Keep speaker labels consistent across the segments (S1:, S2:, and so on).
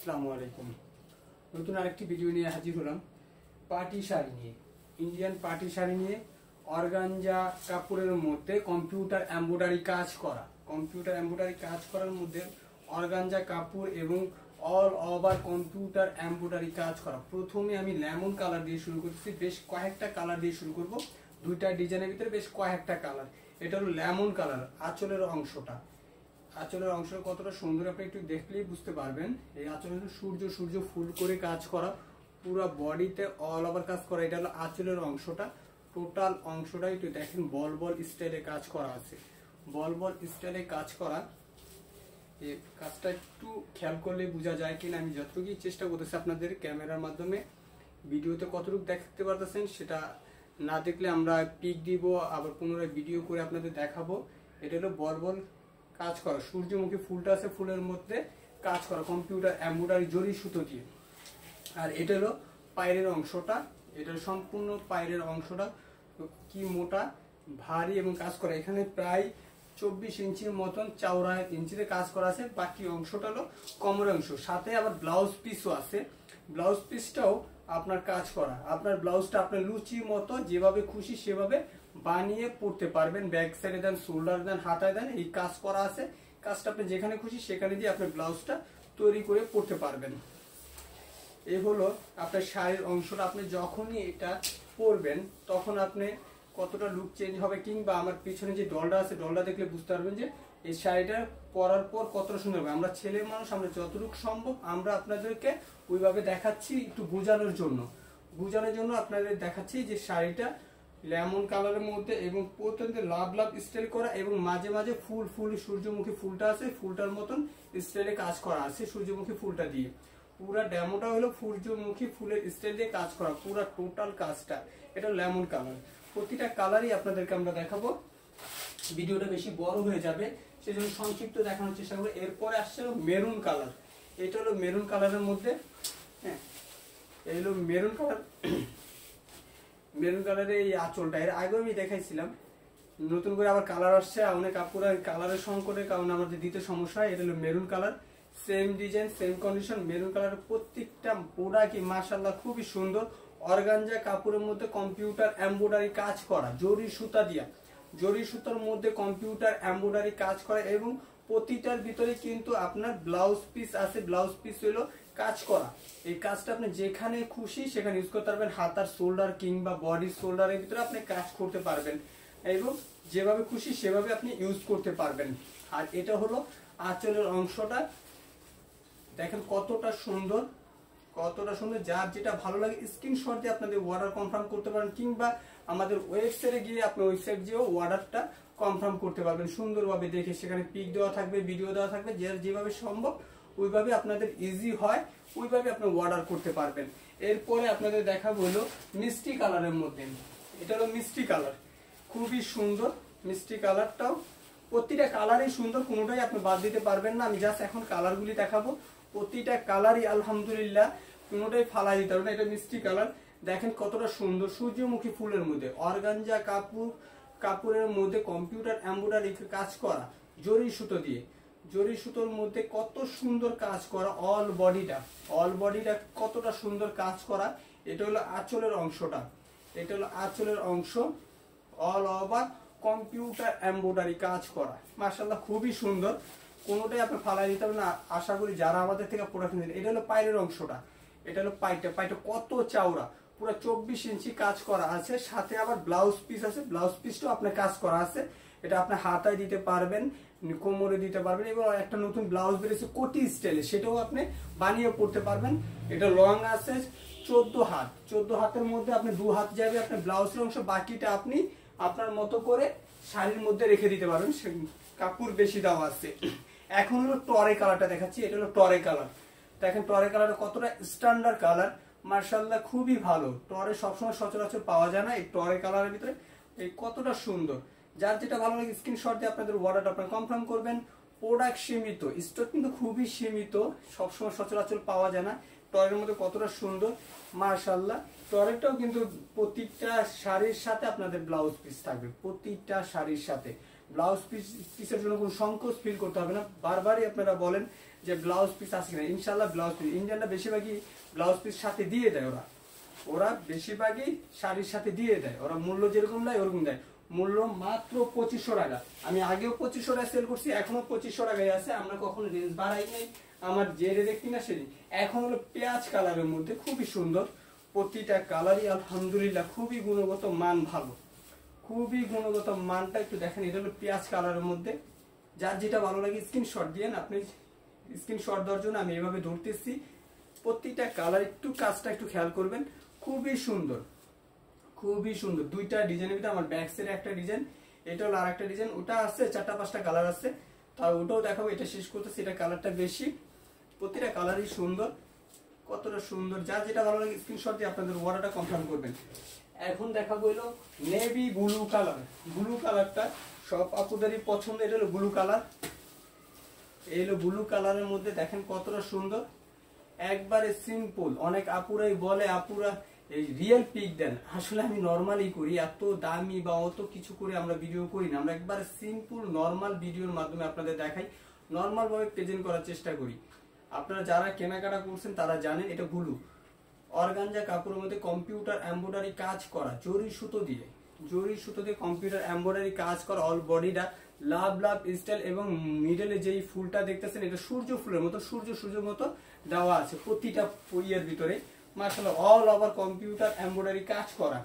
S1: আসসালামু আলাইকুম। নতুন আরেকটি ভিডিও নিয়ে হাজির হলাম পার্টি শাড়ি নিয়ে। ইন্ডিয়ান পার্টি শাড়ি নিয়ে অর্গানজা কাপড়ের মধ্যে কম্পিউটার এমব্রয়ডারি কাজ করার মধ্যে অর্গানজা কাপড় এবং অল ওভার কম্পিউটার এমব্রয়ডারি কাজ করা। প্রথমে আমি লেমন কালার দিয়ে শুরু করছি, বেশ কয়েকটা কালার দিয়ে শুরু করব। দুইটা ডিজাইনের ভিতরে বেশ কয়েকটা কালার। এটা হলো লেমন কালার। আঁচলের অংশ কতটা সুন্দর আপনি একটু দেখলেই বুঝতে পারবেন। এই আঁচলের সূর্য ফুল করে কাজ করা, পুরো বডিতে অল ওভার কাজ করা। এটা হলো আঁচলের অংশটা। টোটাল অংশটা একটু দেখেন, বল স্টাইলে কাজ করা আছে। বল স্টাইলে কাজ করা, এই কাজটা একটু খেয়াল করলে বোঝা যায় কিনা। আমি যতটুকু চেষ্টা করতেছি আপনাদের ক্যামেরার মাধ্যমে, ভিডিওতে কতটুকু দেখতে পারতেছেন সেটা না দেখলে আমরা পিক দিব, আবার পুনরায় ভিডিও করে আপনাদের দেখাবো। এটা হলো বল কাজ করা, সূর্যমুখী ফুলটা আছে, ফুলের মধ্যে কাজ করা কম্পিউটার এমব্রয়ডারি জরি সুতো দিয়ে। আর এটা হলো পায়ের অংশটা। এটার সম্পূর্ণ পায়ের অংশটা কি মোটা ভারী এবং কাজ করা। এখানে প্রায় 24 ইঞ্চির মতন চওড়া ইঞ্চিতে কাজ করা আছে। বাকি অংশটা হলো কোমরের অংশ, সাথে আবার ব্লাউজ পিসও আছে। ব্লাউজ পিসটাও আপনার কাজ করা। আপনার ব্লাউজটা আপনার লুচি মতো যেভাবে খুশি সেভাবে বানিয়ে পড়তে পারবেন। ব্যাক সাইডে দেন, শোল্ডার দেন, হাতায় দেন, এই কাজ করা আছে। কাজটা আপনি যেখানে খুশি সেখানে দিয়ে আপনার ব্লাউজটা তৈরি করে পড়তে পারবেন। এই হলো আপনার শাড়ির অংশটা। আপনি যখনই এটা পরবেন তখন আপনি কতটা লুক চেঞ্জ হবে, কিংবা আমার পিছনে যে ডলটা আছে, ডলটা দেখলে বুঝতে পারবেন যে এই শাড়িটা পরার পর কতটা সুন্দর হবে। আমরা ছেলে মানুষ, আমরা যতটুকু সম্ভব আমরা আপনাদেরকে ওইভাবে দেখাচ্ছি, একটু বোঝানোর জন্য আপনাদের দেখাচ্ছি যে শাড়িটা লেমন কালারের মধ্যে এবং প্রত্যেকটা লাভ স্টাইল করা, এবং মাঝে মাঝে ফুল সূর্যমুখী ফুলটা আছে, ফুলটার মতন স্টাইলে কাজ করা আছে সূর্যমুখী ফুলটা দিয়ে। পুরা ডেমোটা হলো সূর্যমুখী ফুলের স্টাইল দিয়ে কাজ করা, পুরা টোটাল কাজটা। এটা লেমন কালার। প্রতিটা কালারই আপনাদেরকে আমরা দেখাবো, ভিডিওটা বেশি বড় হয়ে যাবে, সেজন্য সংক্ষিপ্ত দেখানোর চেষ্টা করবো। এরপরে আসছে মেরুন কালার। এটা হলো মেরুন কালারের মধ্যে, হ্যাঁ এই হলো মেরুন কালার। মেরুন কালারের এই আঁচলটা এর আগেও আমি দেখাইছিলাম, নতুন করে আবার কালার আসছে। অনেক আপুরা কালারের সংকটের কারণে আমাদের দিতে সমস্যা হয়। এটা হলো maroon colour, same design same condition. Maroon কালারের প্রত্যেকটা প্রোডাক্টই মাশাআল্লাহ খুবই সুন্দর। অর্গানজা কাপড়ের মধ্যে কম্পিউটার এমব্রয়ডারি কাজ করা, জরি সুতা দিয়া, জরি সুতার মধ্যে কম্পিউটার এমব্রয়ডারি কাজ করা, এবং প্রতিটার ভিতরে কিন্তু আপনার ব্লাউজ পিস আছে। ব্লাউজ পিস হলো কাজ করা। এই কাজটা আপনি যেখানে খুশি সেখানে ইউজ করতে পারবেন। হাতার শোল্ডার কিংবা বডির শোল্ডারের ভিতরে আপনি কাজ করতে পারবেন, এবং যেভাবে খুশি সেভাবে আপনি ইউজ করতে পারবেন। আর এটা হলো আঁচলের অংশটা। দেখেন কতটা সুন্দর, যার যেটা ভালো লাগে স্ক্রিনশট দিয়ে আপনাদের অর্ডার কনফার্ম করতে পারেন, কিংবা আমাদের ওয়েবসাইটে গিয়ে আপনি ওয়েবসাইট দিয়েও অর্ডারটা কনফার্ম করতে পারবেন সুন্দরভাবে দেখে। সেখানে পিক দেওয়া থাকবে, ভিডিও দেওয়া থাকবে, যেভাবে সম্ভব ওইভাবে আপনাদের ইজি হয় ওইভাবে আপনি অর্ডার করতে পারবেন। এরপরে আপনাদের দেখাবো হলো মিষ্টি কালারের মধ্যে। এটা হলো মিষ্টি কালার, খুবই সুন্দর মিষ্টি কালারটাও। প্রতিটা কালারই সুন্দর, কোনোটাই আপনি বাদ দিতে পারবেন না। আমি জাস্ট এখন কালারগুলি দেখাবো, প্রতিটা কালারই আলহামদুলিল্লাহ কোনোটাই ফালাই দিতে পারবেন না। এটা মিষ্টি কালার, দেখেন কতটা সুন্দর। সূর্যমুখী ফুলের মধ্যে অর্গানজা কাপড়ের মধ্যে কম্পিউটার এমব্রয়ডারি কাজ করা, জরি সুতো দিয়ে, জরি সুতোর মধ্যে কত সুন্দর কাজ করা। অল বডিটা কতটা সুন্দর কাজ করা। এটা হলো আঁচলের অংশটা, এটা হলো আঁচলের অংশ। অল ওভার কম্পিউটার এমব্রয়ডারি কাজ করা, মাশাআল্লাহ খুবই সুন্দর। কোনোটাই আপনি ফালাই দিতে হবে না, আশা করি যারা আমাদের থেকে প্রোডাক্ট নিন। এটা হলো পায়ের অংশটা, এটা হলো পাইটা কত চওড়া, পুরো 24 ইঞ্চি কাজ করা আছে। সাথে আবার ব্লাউজ পিস আছে, ব্লাউজ পিসটাও আপনার কাজ করা আছে। এটা আপনি হাতায় দিতে পারবেন, কোমরে দিতে পারবেন, এবং একটা নতুন ব্লাউজ বেরিয়েছে কোটি স্টাইলে, সেটাও আপনি বানিয়ে পড়তে পারবেন। এটা লং আছে 14 হাত, 14 হাতের মধ্যে আপনি 2 হাত যাবে আপনার ব্লাউজের অংশ, বাকিটা আপনি আপনার মতো করে শাড়ির মধ্যে রেখে দিতে পারবেন। কাপড় বেশি দেওয়া আছে। এখন হলো টরে কালারটা দেখাচ্ছি। এটা হলো টরে কালার। দেখেন টরে কালার কতটা স্ট্যান্ডার্ড কালার, মাশাআল্লাহ খুবই ভালো। টরে সবসময় সচরাচর পাওয়া যায় না, এই টরে কালারের ভিতরে এই কতটা সুন্দর। যার যেটা ভালো লাগে স্ক্রিনশট দিয়ে আপনাদের অর্ডারটা আপনারা কনফার্ম করবেন। প্রোডাক্ট সীমিত, স্টক কিন্তু খুবই সীমিত, সবসময় সচরাচর পাওয়া যায় না। টরের মধ্যে কতটা সুন্দর মাশাআল্লাহ। টরেরটাও কিন্তু প্রতিটা শাড়ির সাথে আপনাদের ব্লাউজ পিস থাকবে, প্রতিটা শাড়ির সাথে ব্লাউজ পিসের জন্য কোনো সংকোচ ফিল করতে হবে না। বারবারই আপনারা বলেন যে ব্লাউজ পিস আছে কিনা, ইনশাল্লাহ ব্লাউজ পিস ইন্ডিয়ানরা বেশিরভাগই ব্লাউজ পিস সাথে দিয়ে দেয়, ওরা বেশিরভাগই শাড়ির সাথে দিয়ে দেয়, ওরা মূল্য যেরকম দেয় ওরকম দেয়। মূল্য মাত্র 2500 টাকা। আমি আগেও 2500 টাকা সেল করছি, এখনো 2500 টাকায় আছে, আমরা কখনো রেঞ্জ বাড়াই নাই, আমার যে রেটে কিনা সেদিন। এখন হলো পেঁয়াজ কালারের মধ্যে খুবই সুন্দর, প্রতিটা কালারই আলহামদুলিল্লাহ খুবই গুণগত মান ভালো, খুবই গুণগত মানটা একটু দেখেন। এটা হলো পেঁয়াজ কালারের মধ্যে, যার যেটা ভালো লাগে স্ক্রিনশট দিয়েন। আপনি স্ক্রিনশট দেওয়ার জন্য আমি এভাবে ধরতেছি, প্রতিটা কালার একটু কাজটা একটু খেয়াল করবেন, খুবই সুন্দর, খুবই সুন্দর। দুইটা ডিজাইনের ভিতরে আমার ব্যাক সাইডে একটা ডিজাইন, এটা হলো আর একটা ডিজাইন, ওটা আছে 4-5টা কালার আছে, তার ওটাও দেখাবো, এটা শেষ করতেছি, এটা কালারটা বেশি। প্রতিটা কালারই সুন্দর, কতটা সুন্দর, যার যেটা ভালো লাগে স্ক্রিনশট দিয়ে আপনাদের অর্ডারটা কনফার্ম করবেন। এখন দেখাবো হলো নেভি ব্লু কালার। ব্লু কালারটা সব আপুদেরই পছন্দ, এটা হলো ব্লু কালার। এই হলো ব্লু কালারের মধ্যে দেখেন কতটা সুন্দর, একবারে সিম্পল। অনেক আপুরাই বলে আপুরা এই রিয়েল পিক দেন, আসলে আমি নর্মালি করি, এত দামি বা অত কিছু করে আমরা ভিডিও করি না, আমরা একবারে সিম্পল নর্মাল ভিডিওর মাধ্যমে আপনাদের দেখাই, নর্মাল ভাবে প্রেজেন্ট করার চেষ্টা করি। আপনারা যারা কেনাকাটা করছেন তারা জানেন এটা ব্লু অর্গানজা কাপড়ের মধ্যে কম্পিউটার এমব্রয়ডারি কাজ করা, জরি সুতো দিয়ে কম্পিউটার এমব্রয়ডারি কাজ করা, অল বডিটা লাভ লাভ স্টাইল, এবং মিডলে যেই ফুলটা দেখতেছেন এটা সূর্য ফুলের মতো, সূর্যের মতো দেওয়া আছে প্রতিটা ইয়ের ভিতরে, মাশাআল্লাহ অল ওভার কম্পিউটার এমব্রয়ডারি কাজ করা।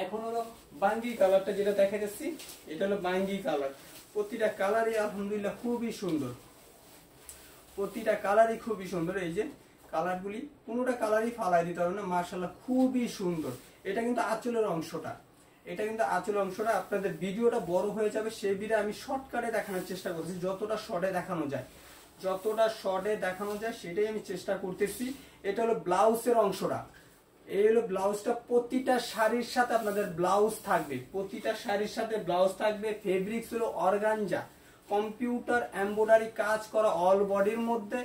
S1: এখন হলো বাঙ্গি কালারটা যেটা দেখা যাচ্ছে, এটা হলো বাঙ্গি কালার। প্রতিটা কালারই আলহামদুলিল্লাহ খুবই সুন্দর, প্রতিটা কালারই খুবই সুন্দর। এই যে কালারগুলি কোনোটা কালারই ফালাই দিতে হবে না, মাশাআল্লাহ খুবই সুন্দর। এটা কিন্তু আঁচলের অংশটা, এটা কিন্তু আঁচলের অংশটা। আপনাদের ভিডিওটা বড় হয়ে যাবে, সেই ভিডিও আমি শর্টকাটে দেখানোর চেষ্টা করছি, যতটা শর্টে দেখানো যায় সেটাই আমি চেষ্টা করতেছি। এটা হলো ব্লাউজের অংশটা, এই হলো ব্লাউজটা। প্রতিটা শাড়ির সাথে আপনাদের ব্লাউজ থাকবে, প্রতিটা শাড়ির সাথে ব্লাউজ থাকবে। ফেব্রিক্স হলো অর্গানজা কম্পিউটার এমব্রয়ডারি কাজ করা, অল বডির মধ্যে,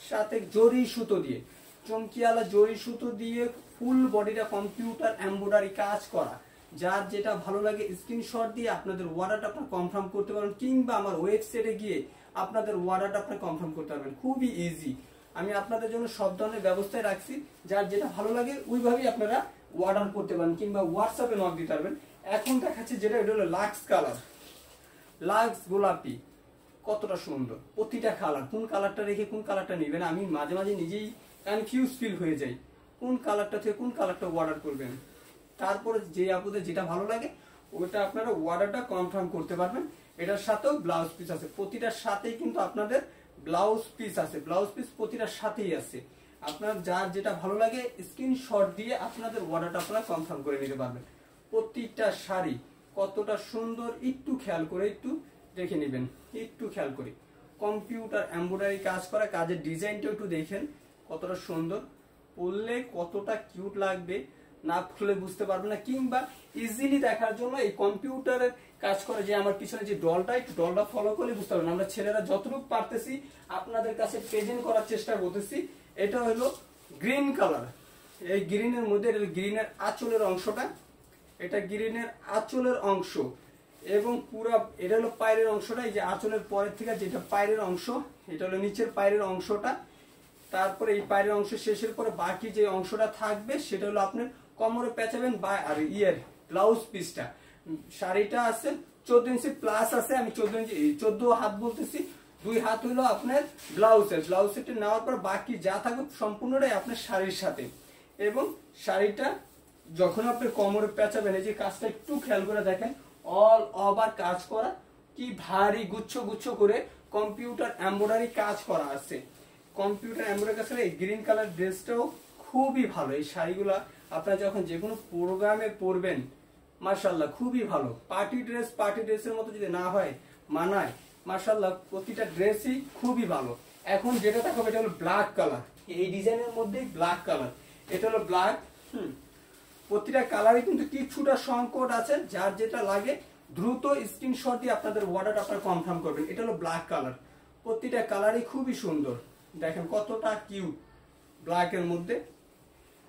S1: সাথে জরি সুতো দিয়ে, চমকিয়ালা জরি সুতো দিয়ে ফুল বডিটা কম্পিউটার এমব্রয়ডারি কাজ করা। যার যেটা ভালো লাগে স্ক্রিনশট দিয়ে আপনাদের অর্ডারটা আপনারা কনফার্ম করতে পারবেন, কিংবা আমার ওয়েবসাইটে গিয়ে আপনাদের অর্ডারটা আপনারা কনফার্ম করতে পারবেন, খুবই ইজি। আমি আপনাদের জন্য সব ধরনের ব্যবস্থায় রাখছি, যার যেটা ভালো লাগে ওইভাবেই আপনারা অর্ডার করতে পারেন, কিংবা হোয়াটসঅ্যাপে নক দিতে পারবেন। এখন দেখাচ্ছি যেটা, এটা হলো লাক্স কালার, লাক্স গোলাপি, কতটা সুন্দর। প্রতিটা কালার, কোন কালারটা রেখে কোন কালারটা নেবেন আমি মাঝে মাঝে নিজেই কনফিউজ ফিল হয়ে যাই, কোন কালারটা থেকে কোন কালারটা অর্ডার করবেন। তারপরে যে আপুদের যেটা ভালো লাগে ওটা আপনারা অর্ডারটা কনফার্ম করতে পারবেন। এটার সাথেও ব্লাউজ পিস আছে, প্রতিটার সাথেই কিন্তু আপনাদের ব্লাউজ পিস আছে, ব্লাউজ পিস প্রতিটার সাথেই আছে। আপনার যার যেটা ভালো লাগে স্ক্রিনশট দিয়ে আপনাদের অর্ডারটা আপনারা কনফার্ম করে নিতে পারবেন। প্রতিটা শাড়ি কতটা সুন্দর একটু খেয়াল করে একটু দেখে নেবেন, একটু খেয়াল করে। কম্পিউটার এমব্রয়ডারি কাজ করা, কাজের ডিজাইনটা একটু দেখেন কতটা সুন্দর, পরলে কতটা কিউট লাগবে, না খুলে বুঝতে পারবেন না। কিংবা ইজিলি দেখার জন্য এই কম্পিউটারের কাজ করে যে আমার পিছনে যে ডলটা, একটু ডলটা ফলো করলে বুঝতে পারবেন। আমরা ছেলেরা যতটুকু পারতেছি আপনাদের কাছে প্রেজেন্ট করার চেষ্টা করতেছি। এটা হলো গ্রিন কালার, এই গ্রিনের মধ্যে গ্রিনের আঁচলের অংশটা, এটা গ্রিনের আঁচলের অংশ, এবং পুরো এটা হলো পায়ের অংশটা, এই যে আঁচলের পরের থেকে যেটা পায়ের অংশ, এটা হলো নিচের পায়ের অংশটা। তারপরে এই পায়ের অংশ শেষের পরে বাকি যে অংশটা থাকবে সেটা হলো আপনার কোমরে পেঁচাবেন, বা আর ইয়ের ব্লাউজ পিসটা। শাড়িটা আছে 14 ইঞ্চি প্লাস আছে, আমি 14 হাত বলতেছি, 2 হাত হলো আপনার ব্লাউজের নেওয়ার পর বাকি যা থাকবে সম্পূর্ণটাই আপনার শাড়ির সাথে। এবং শাড়িটা যখন আপনি কোমরে পেঁচাবেন, এই যে কাজটা একটু খেয়াল করে দেখেন, অল ওভার কাজ করা, কি ভারী গুচ্ছ গুচ্ছ করে কম্পিউটার এমব্রয়ডারি কাজ করা আছে। কম্পিউটার এমব্রয়ডারি কাজ করে। এই গ্রিন কালার ড্রেসটাও খুবই ভালো, এই শাড়িগুলা আপনারা যখন যে কোনো প্রোগ্রামে পরবেন মাশাআল্লাহ খুবই ভালো। পার্টি ড্রেসের মতো যদি না হয় মানায়, মাশাআল্লাহ প্রতিটা ড্রেসই খুবই ভালো। এখন যেটা দেখাবো এটা হলো ব্ল্যাক কালার, এই ডিজাইনের মধ্যে ব্ল্যাক কালার, এটা হলো ব্ল্যাক। প্রতিটা কালারে কিন্তু কিছুটা সংকট আছে, যার যেটা লাগে দ্রুত স্ক্রিনশট দিয়ে আপনাদের অর্ডারটা আপনারা কনফার্ম করবেন। এটা হলো ব্ল্যাক কালার, প্রতিটা কালারই খুবই সুন্দর, দেখেন কতটা কিউট ব্ল্যাকের মধ্যে।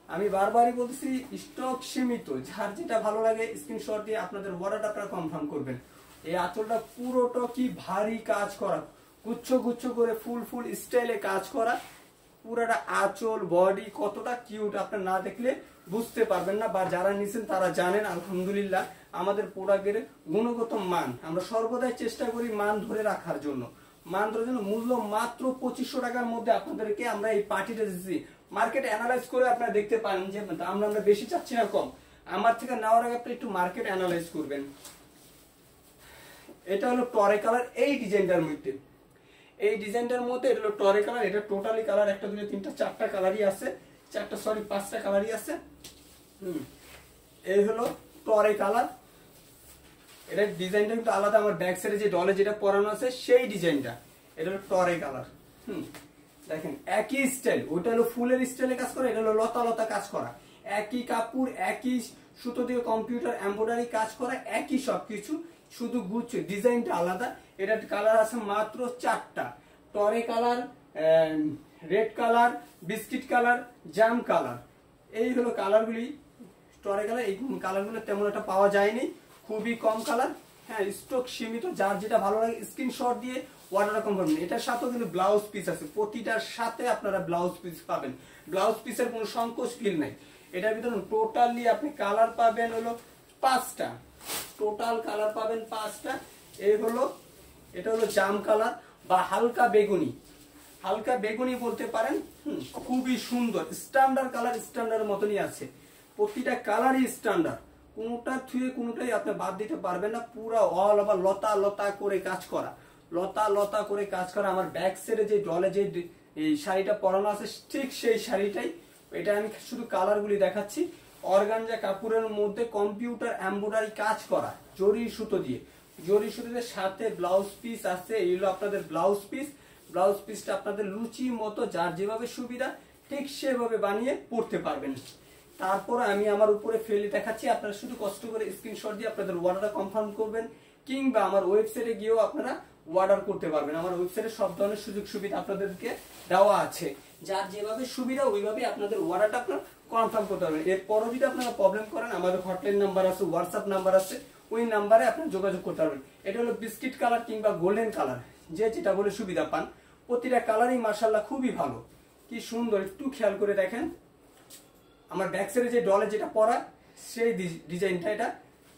S1: আমি বারবারই বলতেছি স্টক সীমিত, যার যেটা ভালো লাগে স্ক্রিনশট দিয়ে আপনাদের অর্ডারটা আপনারা কনফার্ম করবেন। এই আঁচলটা পুরোটা কি ভারী কাজ করা, গুচ্ছ গুচ্ছ করে ফুল ফুল স্টাইলে কাজ করা, পুরাটা আঁচল বডি কতটা কিউট, আপনার না দেখলে বুঝতে পারবেন না, বা যারা নিছেন তারা জানেন। আলহামদুলিল্লাহ আমাদের প্রোডাক্টের গুণগত মান আমরা সর্বদাই চেষ্টা করি মান ধরে রাখার জন্য। মান ধরে জন্য মূল্য মাত্র 2500 টাকার মধ্যে আপনাদেরকে আমরা এই পার্টিটা দিচ্ছি। মার্কেট অ্যানালাইজ করে আপনারা দেখতে পারেন যে আমরা বেশি চাচ্ছি না কম। আমার থেকে নেওয়ার আগে আপনি একটু মার্কেট অ্যানালাইজ করবেন। এটা হলো টরে কালার, এই ডিজাইনটার মধ্যে, এই ডিজাইনটার মধ্যে এটা হলো টরে কালার। এটা টোটালি কালার 1 2 3 4টা কালারই আছে, 5টা কালারই আছে। এই হলো টরে কালার। এটার ডিজাইনটা কিন্তু আলাদা, আমার ব্যাক সাইডে যে ডলে যেটা পরানো আছে সেই ডিজাইনটা, এটা হলো টরে কালার। দেখেন একই স্টাইল, ওটা হলো ফুলের স্টাইলে কাজ করা, এটা হলো লতা লতা কাজ করা, একই কাপড় একই সুতো দিয়ে কম্পিউটার এমব্রয়ডারি কাজ করা, একই সবকিছু, শুধু গুচ্ছ ডিজাইনটা আলাদা। এটার কালার আছে মাত্র 4টা, টরে colour, red colour, biscuit colour, জাম কালার। এই হলো কালারগুলি, টরে কালার। এই কালারগুলো তেমন একটা পাওয়া যায়নি, খুবই কম কালার। হ্যাঁ, স্টক সীমিত, যার যেটা ভালো লাগে স্ক্রিনশট দিয়ে অর্ডার করবেন। এটার সাথেও কিন্তু ব্লাউজ পিস আছে, প্রতিটার সাথে আপনারা ব্লাউজ পিস পাবেন। ব্লাউজ পিসের কোনো সংকোচ ফিল নাই। এটার ভিতরে টোটালি আপনি কালার পাবেন হলো 5টা, টোটাল কালার পাবেন 5টা। এই হলো, এটা হলো জাম কালার বা হালকা বেগুনি, হালকা বেগুনি বলতে পারেন। খুবই সুন্দর স্ট্যান্ডার্ড কালার, স্ট্যান্ডার্ড মতনই আছে, প্রতিটা কালারই স্ট্যান্ডার্ড, কোনোটা থুয়ে কোনোটাই আপনি বাদ দিতে পারবেন না। পুরো অল ওভার লতা লতা করে কাজ করা, লতা লতা করে কাজ করা। আমার ব্যাক সাইডে যে ডলে যে এই শাড়িটা পরানো আছে ঠিক সেই শাড়িটাই। এটা আমি শুধু কালারগুলি দেখাচ্ছি। অর্গানজা কাপড়ের মধ্যে কম্পিউটার এমব্রয়ডারি কাজ করা, জরি সুতো দিয়ে, জরি সুতোতে সাথে ব্লাউজ পিস আছে। এই হলো আপনাদের ব্লাউজ পিস। ব্লাউজ পিসটা আপনাদের লুচি মতো যার যেভাবে সুবিধা ঠিক সেভাবে বানিয়ে পরতে পারবেন। তারপর আমি আমার উপরে ফেলে দেখাচ্ছি, আপনারা শুধু কষ্ট করে স্ক্রিনশট দিয়ে আপনাদের অর্ডারটা কনফার্ম করবেন, কিংবা আমার ওয়েবসাইটে গিয়েও আপনারা অর্ডার করতে পারবেন। আমার ওয়েবসাইটে সব ধরনের সুযোগ সুবিধা আপনাদেরকে দেওয়া আছে, যার যেভাবে সুবিধা ওইভাবে আপনাদের অর্ডারটা আপনারা কনফার্ম করতে পারবেন। এরপরও যদি আপনারা প্রবলেম করেন, আমাদের হটলাইন নাম্বার আছে, হোয়াটসঅ্যাপ নাম্বার আছে, ওই নাম্বারে আপনারা যোগাযোগ করতে পারবেন। এটা হলো বিস্কিট কালার কিংবা গোল্ডেন কালার, যে যেটা বলে সুবিধা পান। প্রতিটা কালারই মাশাআল্লাহ খুবই ভালো, কি সুন্দর, একটু খেয়াল করে দেখেন। আমার ব্যাক সাইডে যে ডলে যেটা পরা সেই ডিজাইনটা এটা।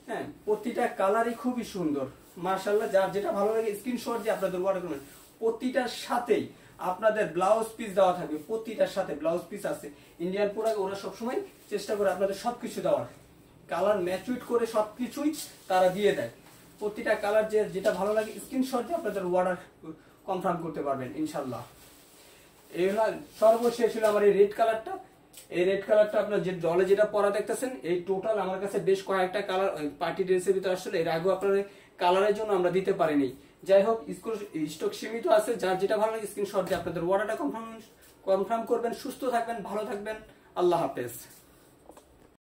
S1: হ্যাঁ, প্রতিটা কালারই খুবই সুন্দর মাশাআল্লাহ। যার যেটা ভালো লাগে স্ক্রিনশট দিয়ে আপনাদের অর্ডার করবেন। প্রতিটার সাথেই আপনাদের ব্লাউজ পিস দেওয়া থাকবে, প্রতিটার সাথে ব্লাউজ পিস আছে। ইন্ডিয়ান প্রোডাক্ট ওরা সবসময় চেষ্টা করে আপনাদের সবকিছু দেওয়ার, কালার ম্যাচুইট করে সবকিছুই তারা দিয়ে দেয়। প্রতিটা কালার যে যেটা ভালো লাগে স্ক্রিনশট দিয়ে আপনাদের অর্ডার কনফার্ম করতে পারবেন ইনশাল্লাহ। এই হলো সর্বশেষ হলো আমার এই রেড কালারটা। এই রেড কালারটা আপনার যে ডলে যেটা পরা দেখতেছেন, এই টোটাল আমার কাছে বেশ কয়েকটা কালার পার্টি ড্রেসের ভিতরে আসলে এর আগেও আপনার কালারের জন্য আমরা দিতে পারিনি। যাই হোক, স্টক সীমিত আছে, যার যেটা ভালো লাগে স্ক্রিনশট দিয়ে আপনাদের অর্ডারটা কনফার্ম করবেন। সুস্থ থাকবেন, ভালো থাকবেন, আল্লাহ হাফেজ।